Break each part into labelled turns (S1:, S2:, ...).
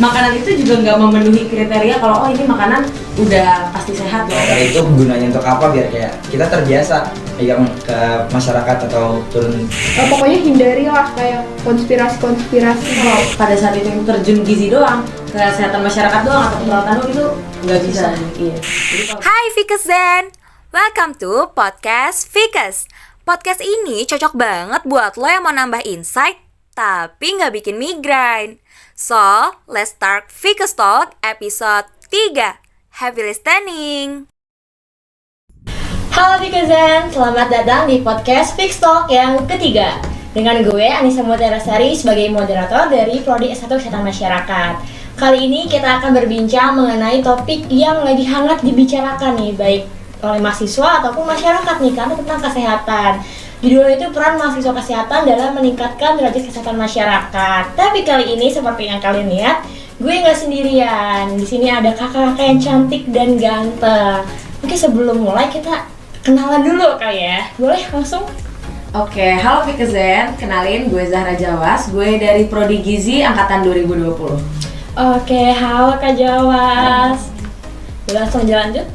S1: makanan itu juga nggak memenuhi kriteria kalau ini makanan udah pasti sehat loh.
S2: Nah, itu gunanya untuk apa? Biar kayak kita terbiasa yang ke masyarakat atau turun.
S3: Pokoknya hindarilah kayak konspirasi.
S1: Kalau pada saat itu yang terjun gizi doang, kesehatan masyarakat doang atau perawatan doang itu nggak bisa. Iya.
S4: Hai Fikes Zen, welcome to Podcast Fikes. Podcast ini cocok banget buat lo yang mau nambah insight tapi nggak bikin migrain. So, let's start Fikes Talk episode 3. Happy listening!
S5: Halo Fikezen, selamat datang di podcast Fix Talk yang ketiga. Dengan gue, Anissa Muterasari sebagai moderator dari Prodi S1 Kesehatan Masyarakat. Kali ini kita akan berbincang mengenai topik yang lagi hangat dibicarakan nih, baik oleh mahasiswa ataupun masyarakat nih, karena tentang kesehatan. Judulnya itu peran mahasiswa kesehatan dalam meningkatkan derajat kesehatan masyarakat. Tapi kali ini seperti yang kalian lihat, gue nggak sendirian. Di sini ada kakak-kakak yang cantik dan ganteng. Oke, sebelum mulai kita kenalan dulu kali ya. Boleh langsung?
S1: Oke, halo Fikezen, kenalin gue Zahra Jawas, gue dari Prodi Gizi angkatan 2020.
S5: Oke, halo Kak Jawas. Boleh langsung lanjut?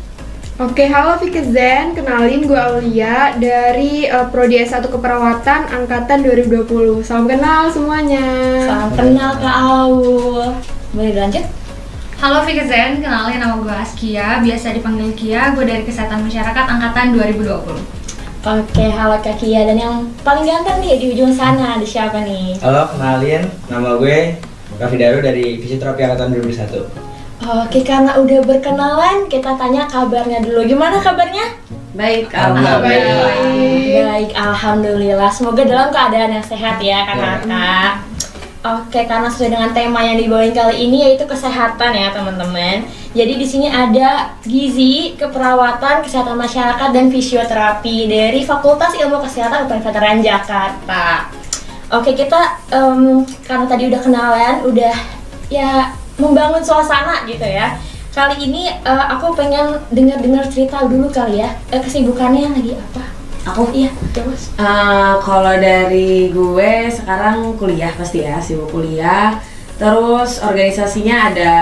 S3: Oke, halo Fikezen, kenalin gue Aulia dari Prodi S1 Keperawatan angkatan 2020. Salam kenal semuanya.
S5: Salam kenal Kak Aul. Boleh lanjut?
S6: Halo Fikezen, kenalin nama gue Askia, biasa dipanggil Kia, gue dari Kesehatan Masyarakat Angkatan 2020.
S5: Oke, halo Kak Kia. Dan yang paling ganteng nih di ujung sana, ada siapa nih?
S2: Halo, kenalin, nama gue Raffi Daru dari Fisioterapi angkatan 2021.
S5: Oke, karena udah berkenalan, kita tanya kabarnya dulu. Gimana kabarnya?
S1: Baik,
S2: Alhamdulillah.
S5: Baik, alhamdulillah. Semoga dalam keadaan yang sehat ya, kakak-kakak. Oke, karena sesuai dengan tema yang dibawain kali ini yaitu kesehatan ya, teman-teman. Jadi di sini ada gizi, keperawatan, kesehatan masyarakat dan fisioterapi dari Fakultas Ilmu Kesehatan Veteran Jakarta. Oke, kita karena tadi udah kenalan, udah ya membangun suasana gitu ya. Kali ini aku pengen dengar cerita dulu kali ya. Kesibukannya lagi apa?
S1: Aku?
S5: Iya, Jawas.
S1: Kalau dari gue sekarang kuliah pasti ya, sibuk kuliah. Terus organisasinya ada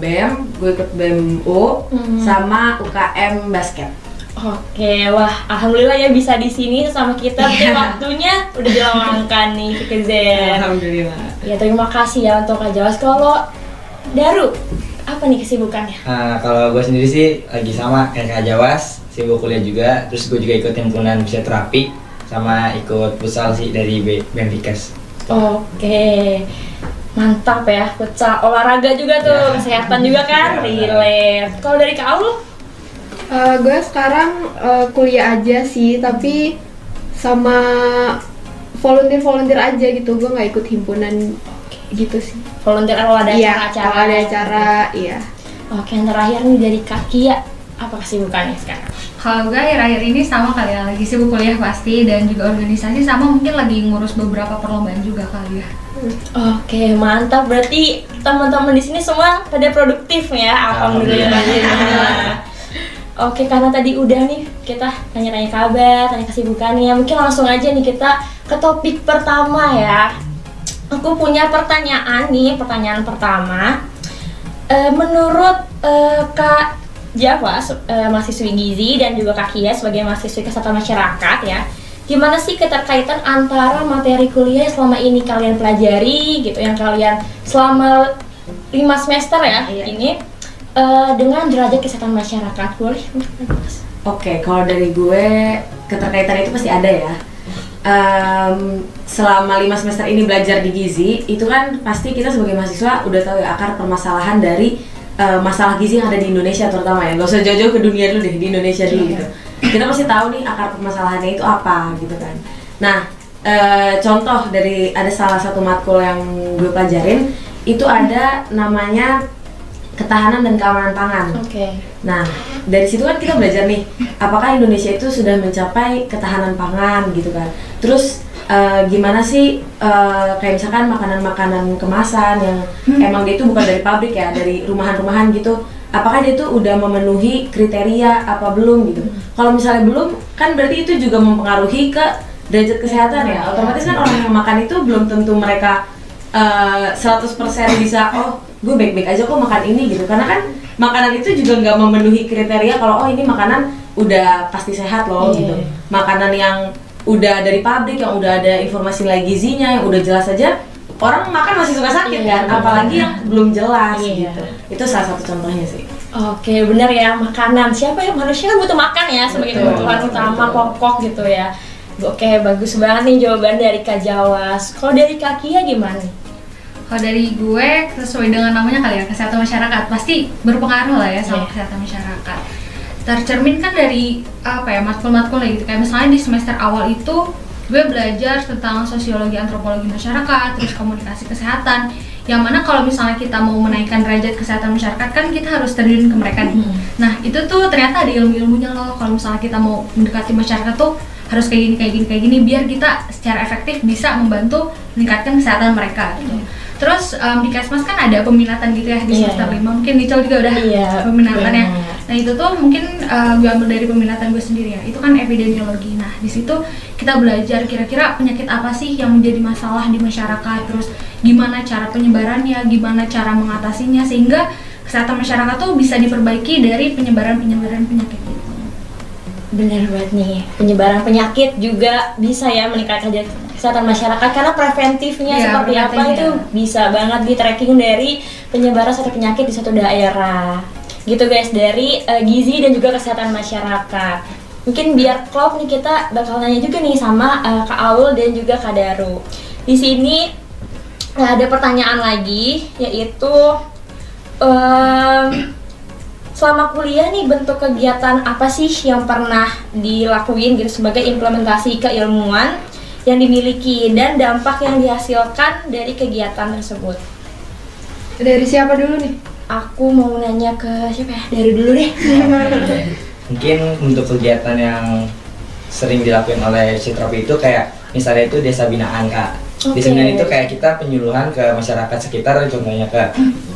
S1: BEM, gue ikut BEM U, sama UKM basket.
S5: Oke, wah alhamdulillah ya bisa di sini sama kita. Waktunya udah dilawangkan nih Fikezen.
S1: Alhamdulillah.
S5: Ya terima kasih ya untuk Kak Jawas. Kalau Daru, apa nih kesibukannya?
S2: Kalau gue sendiri sih lagi sama kayak Kak Jawas, sibuk kuliah juga. Terus gue juga ikut himpunan fisioterapi sama ikut futsal sih dari BEM Fikes.
S5: Oke, mantap ya, futsal olahraga juga tuh, kesehatan juga kan, relate. Kalau dari Kak Aul?
S3: Gue sekarang kuliah aja sih, tapi sama volunteer aja gitu. Gue nggak ikut himpunan gitu sih.
S5: Volunteer kalau ada acara-acara.
S3: Kalau ada acara, iya.
S5: Oke, yang terakhir nih dari Kak Kia, apa kesibukannya sekarang?
S6: Kalau gue akhir-akhir ini sama kali ya, lagi sibuk kuliah pasti dan juga organisasi, sama mungkin lagi ngurus beberapa perlombaan juga kali ya.
S5: Oke, mantap. Berarti teman-teman di sini semua pada produktif ya, alhamdulillah. Oke, karena tadi udah nih kita tanya-tanya kabar, tanya kesibukannya. Mungkin langsung aja nih kita ke topik pertama ya. Aku punya pertanyaan nih, pertanyaan pertama. Menurut Kak Jawas, mahasiswi gizi, dan juga Kak Kia sebagai mahasiswi kesehatan masyarakat ya, gimana sih keterkaitan antara materi kuliah yang selama ini kalian pelajari gitu, yang kalian selama 5 semester ya ini dengan derajat kesehatan masyarakat? Boleh?
S1: Oke, kalau dari gue keterkaitan itu pasti ada ya. Selama 5 semester ini belajar di gizi, itu kan pasti kita sebagai mahasiswa udah tahu ya akar permasalahan dari masalah gizi yang ada di Indonesia terutama ya. Gak usah jauh-jauh ke dunia dulu deh, di Indonesia dulu gitu. Kita pasti tahu nih akar permasalahannya itu apa gitu kan. Nah, contoh dari ada salah satu matkul yang gue pelajarin, itu ada namanya ketahanan dan keamanan pangan.
S5: Oke.
S1: Nah, dari situ kan kita belajar nih, apakah Indonesia itu sudah mencapai ketahanan pangan gitu kan. Terus gimana sih kayak misalkan makanan-makanan kemasan yang emang dia itu bukan dari pabrik ya, dari rumahan-rumahan gitu. Apakah dia itu udah memenuhi kriteria apa belum gitu. Kalau misalnya belum, kan berarti itu juga mempengaruhi ke derajat kesehatan ya. Otomatis kan orang yang makan itu belum tentu mereka 100% bisa gue baik-baik aja kok makan ini gitu, karena kan makanan itu juga nggak memenuhi kriteria kalau oh ini makanan udah pasti sehat loh gitu. Makanan yang udah dari pabrik, yang udah ada informasi nilai gizinya, yang udah jelas aja, orang makan masih suka sakit kan, apalagi yang belum jelas gitu. Itu salah satu contohnya sih.
S5: Oke, benar ya, makanan. Siapa yang manusia kan butuh makan ya sebagai kebutuhan utama pokok gitu ya. Oke, bagus banget nih jawaban dari Kak Jawas. Kalau dari Kak Kia gimana?
S6: Kalau dari gue, sesuai dengan namanya kali ya, kesehatan masyarakat pasti berpengaruh lah ya sama kesehatan masyarakat. Tercerminkan dari apa ya, matkul-matkul gitu. Kayak misalnya di semester awal itu gue belajar tentang sosiologi antropologi masyarakat, terus komunikasi kesehatan. Yang mana kalau misalnya kita mau menaikkan derajat kesehatan masyarakat kan kita harus terjun ke mereka nih. Nah itu tuh ternyata ada ilmu-ilmunya loh. Kalau misalnya kita mau mendekati masyarakat tuh harus kayak gini biar kita secara efektif bisa membantu meningkatkan kesehatan mereka gitu. Terus di Kesmas kan ada peminatan gitu ya di semester 5, mungkin Nicole juga udah peminatannya. Nah itu tuh mungkin gue ambil dari peminatan gue sendiri ya, itu kan epidemiologi. Nah di situ kita belajar kira-kira penyakit apa sih yang menjadi masalah di masyarakat, terus gimana cara penyebarannya, gimana cara mengatasinya, sehingga kesehatan masyarakat tuh bisa diperbaiki dari penyebaran penyakit gitu.
S5: Benar banget nih, penyebaran penyakit juga bisa ya meningkatkan kesehatan masyarakat karena preventifnya seperti apa itu bisa banget di tracking dari penyebaran suatu penyakit di suatu daerah. Gitu guys, dari gizi dan juga kesehatan masyarakat. Mungkin biar klop nih kita bakal nanya juga nih sama Kak Aul dan juga Kak Daru. Di sini ada pertanyaan lagi, yaitu selama kuliah nih bentuk kegiatan apa sih yang pernah dilakuin gitu sebagai implementasi keilmuan yang dimiliki dan dampak yang dihasilkan dari kegiatan tersebut.
S3: Dari siapa dulu nih?
S5: Aku mau nanya ke siapa ya? Dari dulu deh.
S2: Mungkin untuk kegiatan yang sering dilakukan oleh Citrapi itu kayak misalnya itu desa binaan Kak. Desa binaan itu kayak kita penyuluhan ke masyarakat sekitar, contohnya ke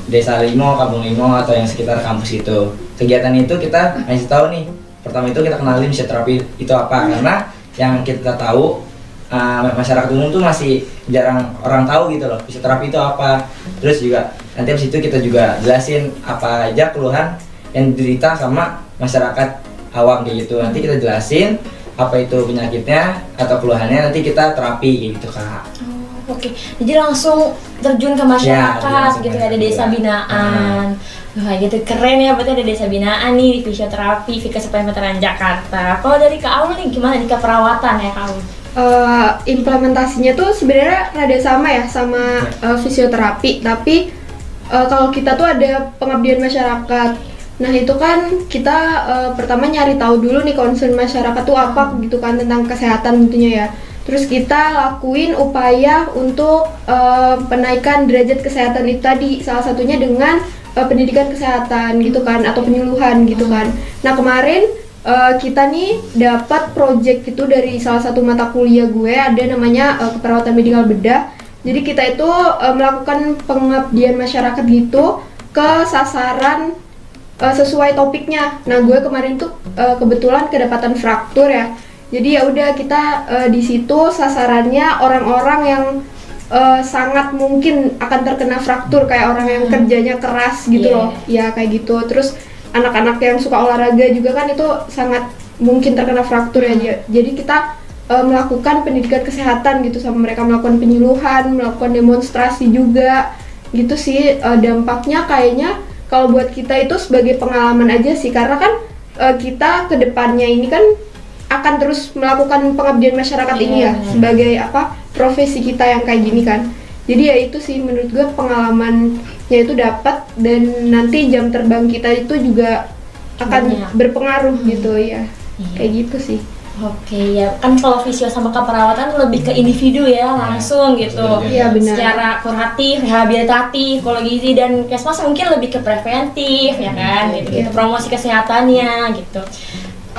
S2: desa Limo, Kampung Limo atau yang sekitar kampus itu. Kegiatan itu kita ngasih tahu nih. Pertama itu kita kenalin Citrapi itu apa, karena yang kita tahu masyarakat umum tuh masih jarang orang tahu gitu loh fisioterapi itu apa. Terus juga nanti habis itu kita juga jelasin apa aja keluhan yang diderita sama masyarakat awam kayak gitu. Nanti kita jelasin apa itu penyakitnya atau keluhannya, nanti kita terapi kayak gitu Kak.
S5: Oke, jadi langsung terjun ke masyarakat gitu, ada desa binaan. Wah gitu, keren ya, berarti ada desa binaan nih di fisioterapi Fikes Veteran Jakarta. Kalau dari Kak Aul nih gimana di keperawatan ya Kak Aul?
S3: Implementasinya tuh sebenarnya rada sama ya sama fisioterapi, tapi kalau kita tuh ada pengabdian masyarakat. Nah itu kan kita pertama nyari tahu dulu nih concern masyarakat tuh apa gitu kan, tentang kesehatan tentunya ya. Terus kita lakuin upaya untuk penaikan derajat kesehatan itu tadi, salah satunya dengan pendidikan kesehatan gitu kan, atau penyuluhan gitu kan. Nah kemarin kita nih dapat project itu dari salah satu mata kuliah gue, ada namanya keperawatan medikal bedah. Jadi kita itu melakukan pengabdian masyarakat gitu ke sasaran sesuai topiknya. Nah gue kemarin tuh kebetulan kedapatan fraktur ya. Jadi ya udah kita di situ sasarannya orang-orang yang sangat mungkin akan terkena fraktur, kayak orang yang kerjanya keras gitu loh. Ya kayak gitu. Terus anak-anak yang suka olahraga juga kan itu sangat mungkin terkena fraktur ya. Jadi kita melakukan pendidikan kesehatan gitu sama mereka, melakukan penyuluhan, melakukan demonstrasi juga gitu sih. Dampaknya kayaknya kalau buat kita itu sebagai pengalaman aja sih, karena kan kita ke depannya ini kan akan terus melakukan pengabdian masyarakat ini ya, sebagai profesi kita yang kayak gini kan. Jadi ya itu sih menurut gue pengalamannya itu dapat, dan nanti jam terbang kita itu juga akan berpengaruh gitu ya. Kayak gitu sih.
S5: Oke ya, kan kalau fisio sama keperawatan lebih ke individu ya, langsung gitu.
S3: Iya benar.
S5: Secara kuratif, rehabilitatif, kalau gizi dan Kesmas mungkin lebih ke preventif ya kan, gitu. Promosi kesehatannya gitu.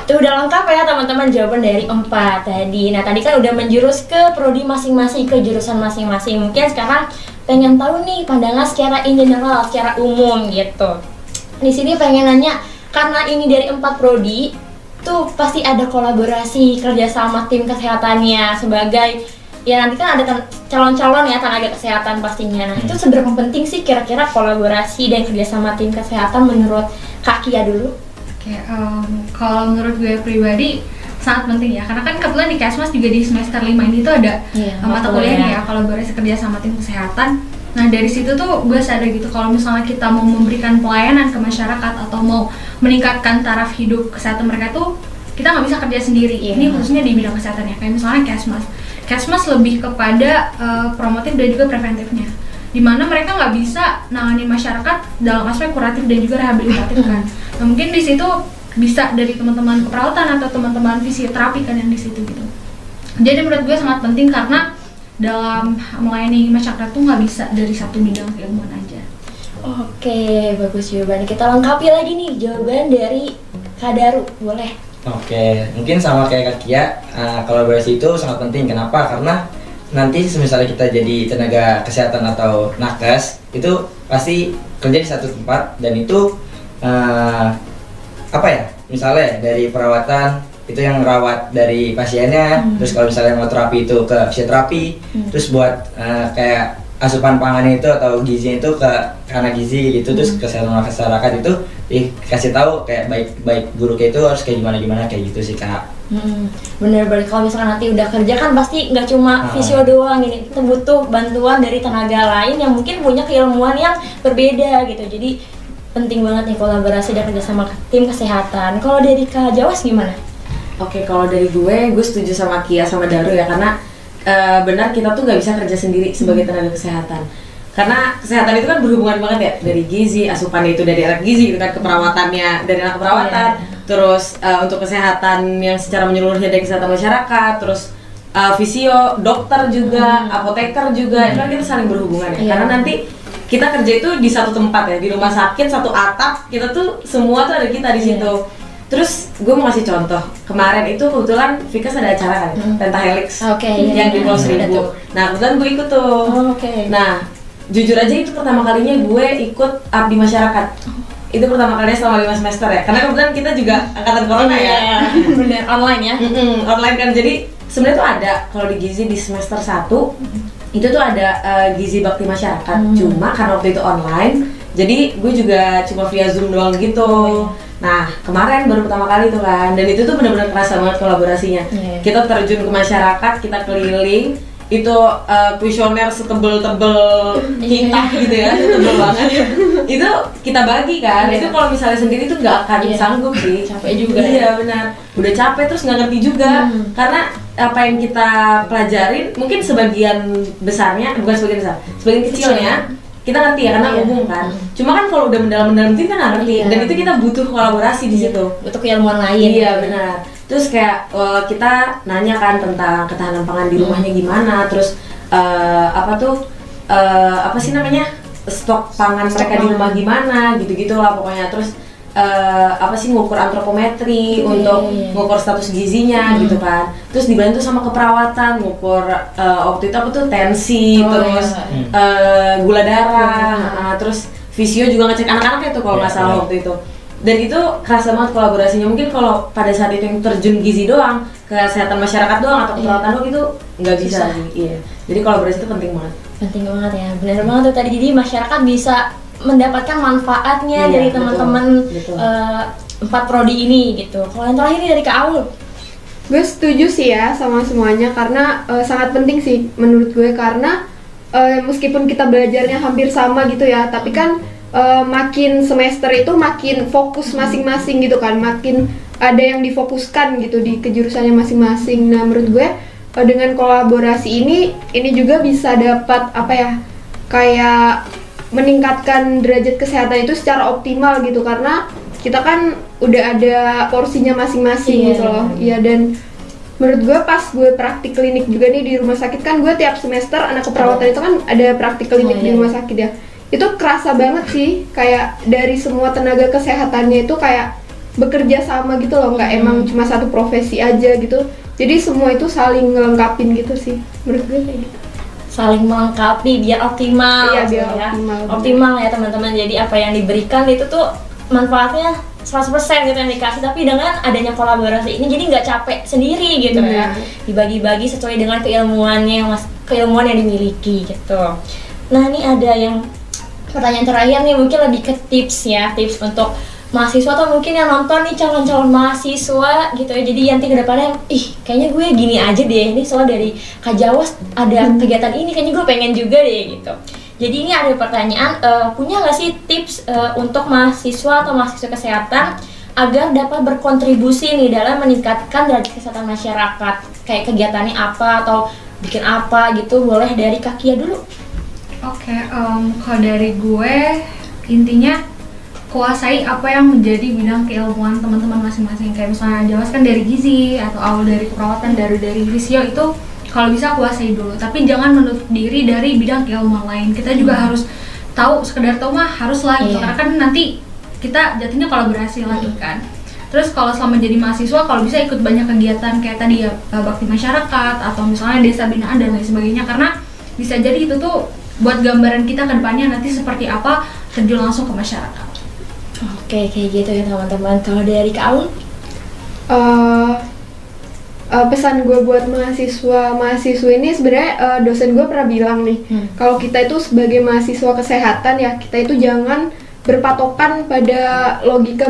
S5: Itu udah lengkap ya teman-teman jawaban dari 4 tadi. Nah tadi kan udah menjurus ke prodi masing-masing, ke jurusan masing-masing. Mungkin sekarang pengen tahu nih pandangan secara in general, secara umum gitu. Di sini pengen nanya, karena ini dari 4 prodi tuh pasti ada kolaborasi kerjasama tim kesehatannya sebagai ya nanti kan ada calon-calon ya tenaga kesehatan pastinya. Nah, itu seberapa penting sih kira-kira kolaborasi dan kerjasama tim kesehatan menurut Kak Kia dulu?
S6: Oke, kalau menurut gue pribadi sangat penting ya, karena kan kebetulan di Kesmas juga di semester 5 ini tuh ada mata kuliahnya ya, kolaborasi kerja sama tim kesehatan. Nah dari situ tuh gue sadar gitu, kalau misalnya kita mau memberikan pelayanan ke masyarakat atau mau meningkatkan taraf hidup kesehatan mereka tuh, kita nggak bisa kerja sendiri. Ini khususnya di bidang kesehatan ya, kayak misalnya Kesmas lebih kepada promotif dan juga preventifnya, dimana mereka nggak bisa nangani masyarakat dalam aspek kuratif dan juga rehabilitatif kan. Nah mungkin di situ bisa dari teman-teman keperawatan atau teman-teman fisioterapi kan yang di situ gitu. Jadi menurut gue sangat penting karena dalam melayani masyarakat tuh nggak bisa dari satu bidang keilmuan aja.
S5: Oke, bagus jawabannya. Kita lengkapi lagi nih jawaban dari Kak Daru, boleh?
S2: Oke, mungkin sama kayak Kak Kia, kolaborasi itu sangat penting. Kenapa? Karena nanti misalnya kita jadi tenaga kesehatan atau nakes, itu pasti kerja di satu tempat dan itu apa ya? Misalnya dari perawatan itu yang merawat dari pasiennya, terus kalau misalnya mau terapi itu ke fisioterapi, terus buat kayak asupan pangannya itu atau gizinya itu ke anak gizi gitu, terus kesehatan masyarakat itu dikasih tahu kayak baik buruknya itu harus kayak gimana kayak gitu sih Kak.
S5: Bener, kalau misalnya nanti udah kerja kan pasti nggak cuma fisio doang ini, kita butuh bantuan dari tenaga lain yang mungkin punya keilmuan yang berbeda gitu. Jadi penting banget nih kolaborasi dan kerja sama tim kesehatan. Kalau dari Kak Jawas gimana?
S1: Oke, kalau dari gue setuju sama Kia sama Daru ya, karena benar kita tuh nggak bisa kerja sendiri sebagai tenaga kesehatan. Karena kesehatan itu kan berhubungan banget ya, dari gizi, asupannya itu dari anak gizi gitu kan, keperawatannya dari anak keperawatan, terus untuk kesehatan yang secara menyeluruhnya dari kesehatan masyarakat, terus fisio, dokter juga, apoteker juga, itu kan kita saling berhubungan ya. Karena nanti kita kerja itu di satu tempat ya, di rumah sakit, satu atap, kita tuh semua tuh ada kita di situ. Terus gue mau kasih contoh, kemarin itu kebetulan Vikas ada acara kan, Pentahelix yang di Pulau Seribu. Nah kebetulan gue ikut tuh. Nah jujur aja itu pertama kalinya gue ikut abdi masyarakat. Itu pertama kalinya selama 5 semester ya, karena kebetulan kita juga angkatan corona ya.
S5: Bener, online ya?
S1: Online kan, jadi sebenarnya tuh ada, kalau di gizi di semester 1 itu tuh ada gizi bakti masyarakat. Cuma karena waktu itu online, jadi gue juga cuma via Zoom doang gitu. Nah kemarin baru pertama kali tuh kan, dan itu tuh benar-benar kerasa banget kolaborasinya. Kita terjun ke masyarakat, kita keliling, itu kuesioner setebel-tebel kita gitu ya, tebel banget. Itu kita bagi kan, itu kalau misalnya sendiri tuh nggak akan sanggup sih.
S5: Capek juga.
S1: Iya benar, udah capek terus nggak ngerti juga. Karena apa yang kita pelajarin mungkin sebagian besarnya, bukan sebagian besar, sebagian kecilnya kita ngerti ya karena umum kan. Cuma kan kalau udah mendalam-mendalam itu kan nggak ngerti. Dan itu kita butuh kolaborasi di situ.
S5: Butuh keilmuan lain.
S1: Iya benar. Terus kayak kita nanya kan tentang ketahanan pangan di rumahnya gimana. Terus apa sih namanya, stok pangan mereka di rumah gimana, gitu-gitu lah pokoknya. Terus apa sih, ngukur antropometri untuk ngukur status gizinya gitu kan. Terus dibantu sama keperawatan, ngukur waktu itu apa tuh tensi, terus gula darah, terus fisio juga ngecek anak-anaknya tuh kalau nggak salah waktu itu. Dan itu kerasa banget kolaborasinya. Mungkin kalau pada saat itu yang terjun gizi doang, kesehatan masyarakat doang atau keperawatan doang itu nggak bisa sih. Iya. Jadi kolaborasi itu penting banget.
S5: Penting banget ya, benar banget tuh tadi. Jadi masyarakat bisa mendapatkan manfaatnya dari teman-teman 4 prodi ini gitu. Kalau yang terakhir ini dari Kak Aul.
S3: Gue setuju sih ya sama semuanya, karena sangat penting sih menurut gue, karena meskipun kita belajarnya hampir sama gitu ya, tapi kan makin semester itu makin fokus masing-masing gitu kan, makin ada yang difokuskan gitu di kejurusannya masing-masing. Nah menurut gue dengan kolaborasi ini juga bisa dapat apa ya, kayak meningkatkan derajat kesehatan itu secara optimal gitu, karena kita kan udah ada porsinya masing-masing gitu loh. Iya, dan menurut gue pas gue praktik klinik juga nih di rumah sakit kan, gue tiap semester anak keperawatan itu kan ada praktik klinik di rumah sakit ya. Itu kerasa banget sih, kayak dari semua tenaga kesehatannya itu kayak bekerja sama gitu loh, nggak emang cuma satu profesi aja gitu. Jadi semua itu saling ngelengkapin gitu sih, menurut gue kayak gitu.
S5: Saling melengkapi biar optimal.
S3: Iya, biar
S5: ya.
S3: optimal.
S5: Optimal ya teman-teman. Jadi apa yang diberikan itu tuh manfaatnya 100% gitu yang dikasih, tapi dengan adanya kolaborasi ini jadi nggak capek sendiri gitu ya, dibagi-bagi sesuai dengan keilmuan yang dimiliki gitu. Nah ini ada yang pertanyaan terakhir nih, mungkin lebih ke tips ya, tips untuk mahasiswa atau mungkin yang nonton nih calon-calon mahasiswa gitu ya, jadi nanti kedepannya kayaknya gue gini aja deh, ini soal dari Kak Jawas ada kegiatan ini, kayaknya gue pengen juga deh gitu. Jadi ini ada pertanyaan, punya nggak sih tips untuk mahasiswa atau mahasiswa kesehatan agar dapat berkontribusi nih dalam meningkatkan derajat kesehatan masyarakat, kayak kegiatannya apa atau bikin apa gitu, boleh dari Kak Kia dulu.
S6: Oke, kalau dari gue intinya kuasai apa yang menjadi bidang keilmuan teman-teman masing-masing. Kayak misalnya Jawas kan dari gizi, atau awal dari keperawatan, dari fisio, itu kalau bisa kuasai dulu. Tapi jangan menutup diri dari bidang keilmuan lain. Kita juga harus tahu, sekedar tahu mah harus lah gitu. Karena kan nanti kita jatuhnya kolaborasi lagi kan. Terus kalau selama jadi mahasiswa, kalau bisa ikut banyak kegiatan kayak tadi ya, bakti masyarakat atau misalnya desa binaan dan lain sebagainya, karena bisa jadi itu tuh buat gambaran kita ke depannya nanti seperti apa terjun langsung ke masyarakat.
S5: Oke, kayak gitu ya teman-teman. Kalau dari Kak Aul?
S3: Pesan gue buat mahasiswa ini sebenarnya dosen gue pernah bilang nih, kalau kita itu sebagai mahasiswa kesehatan ya, kita itu jangan berpatokan pada logika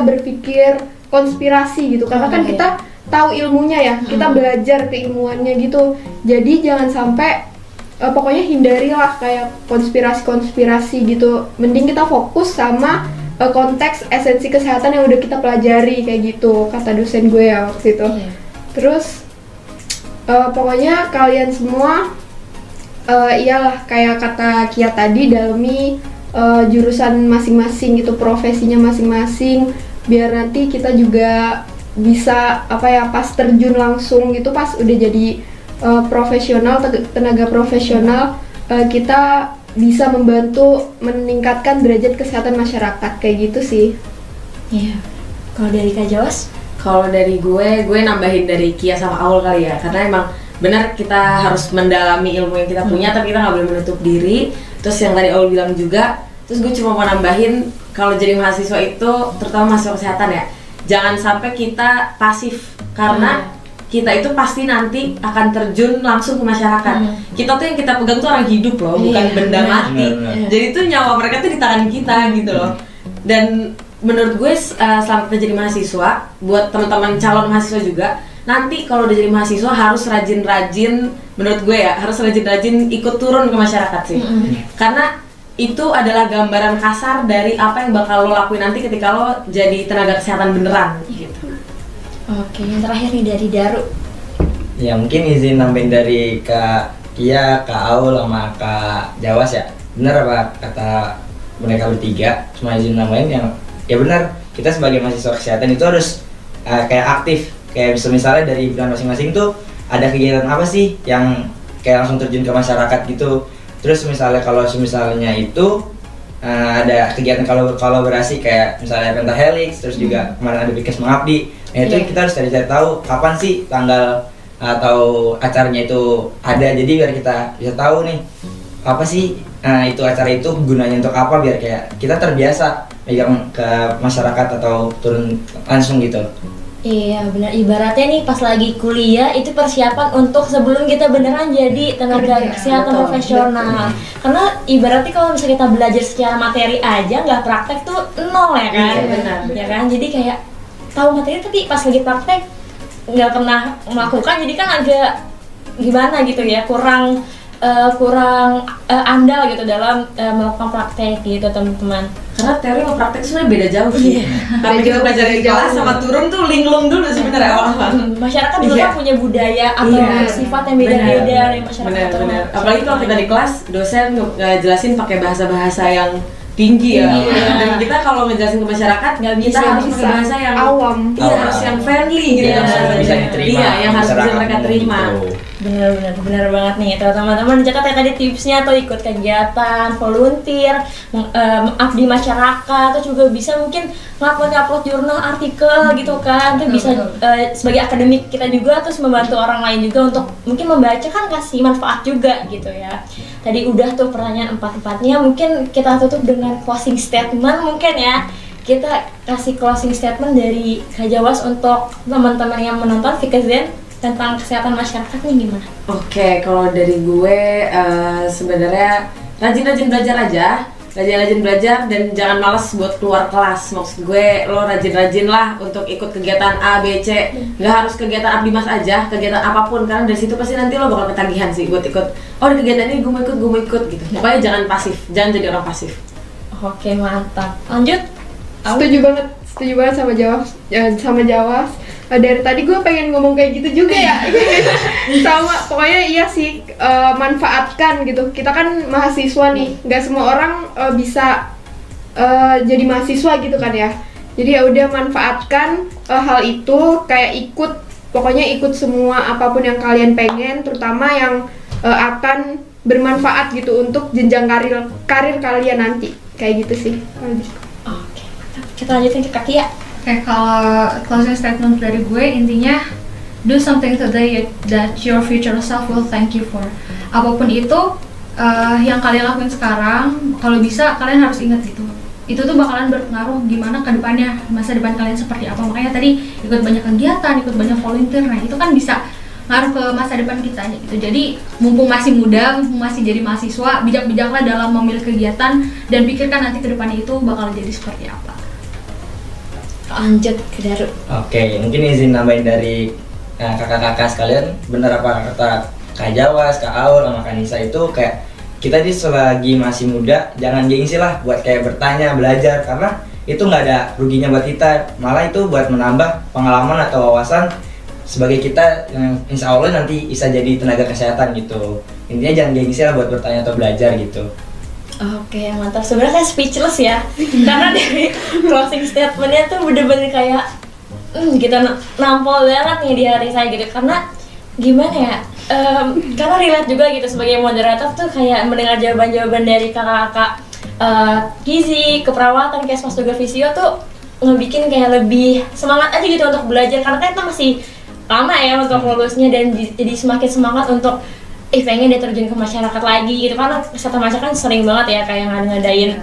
S3: berpikir konspirasi gitu, karena kan kita tahu ilmunya ya, kita belajar keilmuannya gitu. Jadi jangan sampai pokoknya hindarilah kayak konspirasi gitu. Mending kita fokus sama konteks esensi kesehatan yang udah kita pelajari kayak gitu, kata dosen gue ya waktu itu. Terus pokoknya kalian semua iyalah kayak kata Kia tadi, dalami jurusan masing-masing gitu, profesinya masing-masing, biar nanti kita juga bisa pas terjun langsung gitu, pas udah jadi profesional, tenaga profesional, kita bisa membantu meningkatkan derajat kesehatan masyarakat kayak gitu sih.
S5: Iya. Kalau dari Kak Jawas?
S1: Kalau dari gue nambahin dari Kia sama Aul kali ya, karena emang benar kita harus mendalami ilmu yang kita punya, tapi kita nggak boleh menutup diri. Terus yang tadi Aul bilang juga, terus gue cuma mau nambahin, kalau jadi mahasiswa itu, terutama mahasiswa kesehatan ya, jangan sampai kita pasif, karena kita itu pasti nanti akan terjun langsung ke masyarakat. Kita tuh yang kita pegang tuh orang hidup loh, bukan benda mati. Jadi tuh nyawa mereka tuh di tangan kita gitu loh. Dan menurut gue selama kita jadi mahasiswa, buat teman-teman calon mahasiswa juga, nanti kalau udah jadi mahasiswa harus rajin-rajin, menurut gue ya, harus rajin-rajin ikut turun ke masyarakat sih. Karena itu adalah gambaran kasar dari apa yang bakal lo lakuin nanti ketika lo jadi tenaga kesehatan beneran gitu.
S5: Oke, yang terakhir nih dari Daru.
S2: Ya mungkin izin nambahin dari Kak Kia, Kak Aul, sama Kak Jawas ya. Bener apa kata mereka bertiga, cuma izin nambahin yang ya benar, kita sebagai mahasiswa kesehatan itu harus kayak aktif. Kayak misalnya dari bidang masing-masing tuh ada kegiatan apa sih yang kayak langsung terjun ke masyarakat gitu. Terus misalnya kalau misalnya itu ada kegiatan kolaborasi kayak misalnya Pentahelix, terus juga kemarin ada Bikes Mengabdi. Nah itu kita harus cari tahu kapan sih tanggal atau acaranya itu ada, jadi biar kita bisa tahu nih apa sih itu acara itu gunanya untuk apa, biar kayak kita terbiasa megang ke masyarakat atau turun langsung gitu.
S5: Iya benar, ibaratnya nih pas lagi kuliah itu persiapan untuk sebelum kita beneran jadi tenaga kesehatan profesional. Karena ibaratnya kalau misalnya kita belajar secara materi aja, nggak praktek tuh nol ya kan?
S1: Iya benar.
S5: Ya kan, jadi kayak tahu materi tapi pas lagi praktek nggak pernah melakukan, jadi kan agak gimana gitu ya, kurang andal gitu dalam melakukan praktek gitu teman-teman.
S1: Karena teori sama praktek sebenarnya beda jauh sih. Tapi kita belajar di kelas sama turun tuh linglung dulu sebenarnya awal-awal.
S5: Masyarakat juga kan punya budaya atau sifat yang beda-beda dari masyarakat.
S1: Benar. Apalagi kalau kita di kelas, dosen ngejelasin pakai bahasa-bahasa yang tinggi ya. Dan kita kalau ngejelasin ke masyarakat kita harus pakai bahasa yang
S3: awam.
S1: Iya, harus yang friendly gitu.
S2: Bisa diterima.
S1: Iya, yang harus bisa mereka terima.
S5: Benar banget nih teman-teman, dicatat ya tadi tipsnya, atau ikut kegiatan, volunteer, mengabdi masyarakat, atau juga bisa mungkin ngupload jurnal, artikel gitu kan, itu bisa sebagai akademik kita juga, terus membantu orang lain juga untuk mungkin membaca kan, kasih manfaat juga gitu ya. tadi udah tuh pertanyaan empat-empatnya, mungkin kita tutup dengan closing statement mungkin ya. Kita kasih closing statement dari Kak Jawas untuk teman-teman yang menonton Fikazen tentang kesehatan masyarakat nih gimana?
S1: Oke, kalau dari gue sebenarnya rajin-rajin belajar aja, rajin-rajin belajar dan jangan malas buat keluar kelas. Maksud gue lo rajin-rajin lah untuk ikut kegiatan A, B, C. Nggak harus kegiatan Abdimas aja, kegiatan apapun, karena dari situ pasti nanti lo bakal ketagihan sih buat ikut. Oh di kegiatan ini gue mau ikut gitu. Pokoknya jangan pasif, jangan jadi orang pasif.
S5: Oke, mantap. Lanjut.
S3: Setuju banget sama Jawas. Dari tadi gue pengen ngomong kayak gitu juga ya. Sama, pokoknya iya sih, manfaatkan gitu. Kita kan mahasiswa nih, nggak semua orang bisa jadi mahasiswa gitu kan ya. Jadi ya udah manfaatkan hal itu, kayak pokoknya ikut semua apapun yang kalian pengen, terutama yang akan bermanfaat gitu untuk jenjang karir kalian nanti. Kayak gitu sih.
S5: Oke, kita lanjutin ke Kak Kia.
S6: Oke, kalau closing statement dari gue intinya do something today that your future self will thank you for. Apapun itu yang kalian lakuin sekarang, kalau bisa kalian harus ingat gitu. Itu tuh bakalan berpengaruh gimana ke depannya, masa depan kalian seperti apa. Makanya tadi ikut banyak kegiatan, ikut banyak volunteer. Nah, itu kan bisa ngaruh ke masa depan kita gitu. Jadi mumpung masih muda, mumpung masih jadi mahasiswa, bijak-bijaklah dalam memilih kegiatan dan pikirkan nanti ke depannya itu bakal jadi seperti apa.
S5: Lanjut ke Daru.
S2: Oke, mungkin izin nambahin dari kakak-kakak sekalian. Bener apa kata Kak Jawas, Kak Aul, sama Kak Nisa itu kayak kita di selagi masih muda jangan gengsi lah buat kayak bertanya, belajar, karena itu nggak ada ruginya buat kita, malah itu buat menambah pengalaman atau wawasan sebagai kita yang insya Allah nanti bisa jadi tenaga kesehatan gitu. Intinya jangan gengsi lah buat bertanya atau belajar gitu.
S5: Oke, mantap. Sebenarnya saya speechless ya, karena dari closing statementnya tuh bener-bener kayak kita nampol banget nih di hari saya gitu. Karena gimana ya? Karena relate juga gitu sebagai moderator tuh kayak mendengar jawaban-jawaban dari kakak-kakak gizi, keperawatan, kesmas juga fisio tuh ngebikin kayak lebih semangat aja gitu untuk belajar, karena kan kita masih lama ya untuk lulusnya, dan jadi semakin semangat untuk pengen dia terjun ke masyarakat lagi gitu, karena kesehatan masyarakat kan sering banget ya kayak ngadain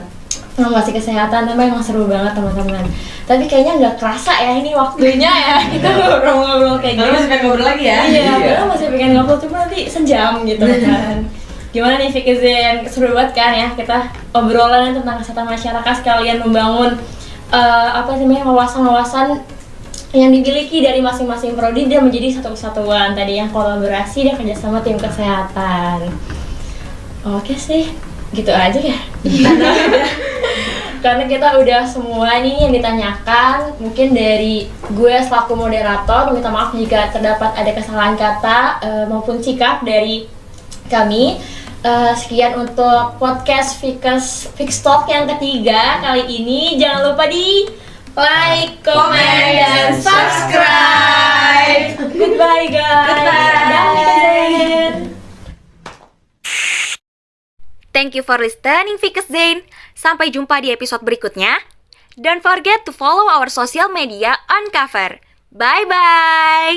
S5: promosi kesehatan, tapi emang seru banget teman-teman. Tapi kayaknya nggak kerasa ya ini waktunya ya kita ngobrol-ngobrol kayak
S1: Kalau
S5: gitu.
S1: masih pengen ngobrol lagi ya?
S5: Iya, padahal masih pengen ngobrol cuma nanti sejam gitu kan. Gimana nih Fikazen, seru banget kan ya kita obrolan tentang kesehatan masyarakat sekalian membangun wawasan-wawasan yang dimiliki dari masing-masing prodi dan menjadi satu kesatuan tadi yang kolaborasi dan kerjasama tim kesehatan. Oke sih, gitu aja ya. Karena kita udah semua nih yang ditanyakan, mungkin dari gue selaku moderator minta maaf jika terdapat ada kesalahan kata maupun sikap dari kami. Sekian untuk podcast Fix Talk yang ketiga kali ini. Jangan lupa di like, comment, dan subscribe. Goodbye guys. Goodbye.
S4: Thank you for listening, Fikazen. Sampai jumpa di episode berikutnya. Don't forget to follow our social media on cover. Bye-bye!